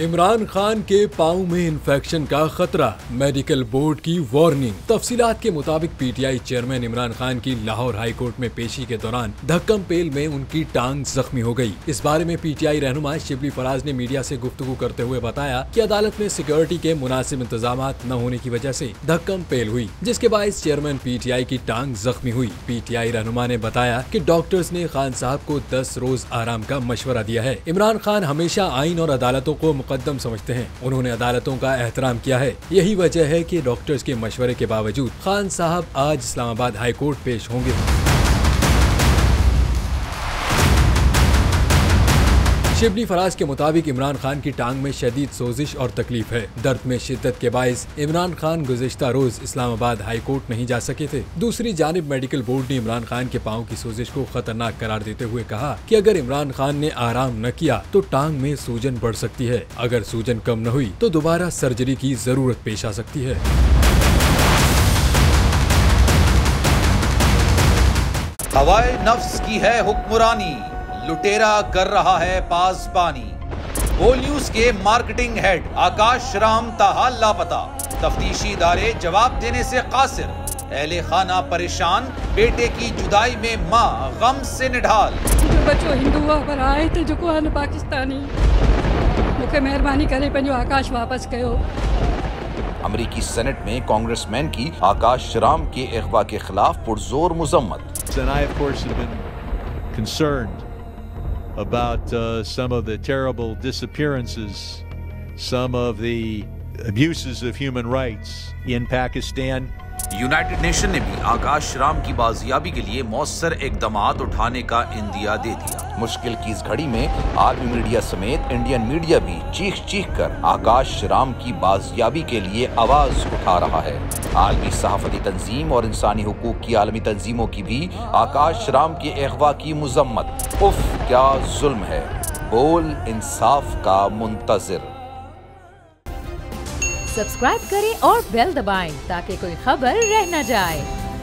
इमरान खान के पांव में इन्फेक्शन का खतरा, मेडिकल बोर्ड की वार्निंग। तफसीलात के मुताबिक पीटीआई चेयरमैन इमरान खान की लाहौर हाई कोर्ट में पेशी के दौरान धक्कम पेल में उनकी टांग जख्मी हो गई। इस बारे में पीटीआई रहनुमा शिबली फराज ने मीडिया से गुफ्तगू करते हुए बताया कि अदालत में सिक्योरिटी के मुनासिब इंतजाम न होने की वजह से धक्कम पेल हुई, जिसके बायस चेयरमैन पीटीआई की टांग जख्मी हुई। पीटीआई रहनुमा ने बताया कि डॉक्टर्स ने खान साहब को 10 रोज आराम का मशवरा दिया है। इमरान खान हमेशा आइन और अदालतों को मुकद्दम समझते हैं। उन्होंने अदालतों का एहतराम किया है। यही वजह है कि डॉक्टर्स के मशवरे के बावजूद खान साहब आज इस्लामाबाद हाई कोर्ट पेश होंगे। शिबली फराज के मुताबिक इमरान खान की टांग में शदीद सोजिश और तकलीफ है। दर्द में शिद्दत के बायस इमरान खान गुज़िश्ता रोज इस्लामाबाद हाई कोर्ट नहीं जा सके थे। दूसरी जानिब मेडिकल बोर्ड ने इमरान खान के पांव की सोजिश को खतरनाक करार देते हुए कहा कि अगर इमरान खान ने आराम न किया तो टांग में सूजन बढ़ सकती है। अगर सूजन कम न हुई तो दोबारा सर्जरी की जरूरत पेश आ सकती है। हवाए नफ्स की है हुक्मरानी, लुटेरा कर रहा है पासबानी। बोल न्यूज के मार्केटिंग हेड आकाश राम ताहा लापता, तफ्तीशी इदारे जवाब देने से कासिर। अहले खाना परेशान, बेटे की जुदाई में मां गम से निढाल। जो बच्चो हिंदू पर आए थे जो को पाकिस्तानी, मुझे मेहरबानी करे पंहिंजो आकाश वापस कयो। अमरीकी सेनेट में कांग्रेसमैन की आकाश राम के अगवा के खिलाफ पुरजोर मुजम्मत। And I, of course, have been concerned about some of the terrible disappearances, some of the abuses of human rights in Pakistan. United nation ने भी आकाश राम की बाजियाबी के लिए मौसर इकदामात उठाने का इंदिया दे दिया। मुश्किल की इस घड़ी में आर्मी मीडिया समेत इंडियन मीडिया भी चीख चीख कर आकाश राम की बाजियाबी के लिए आवाज उठा रहा है। आलमी सहाफती तंजीम और इंसानी हुकूक की आलमी तंजीमों की भी आकाश राम के अगवा की मुजम्मत। उफ क्या जुल्म है, बोल इंसाफ का मुंतजिर। सब्सक्राइब करें और बेल दबाएं ताकि कोई खबर रह न जाए।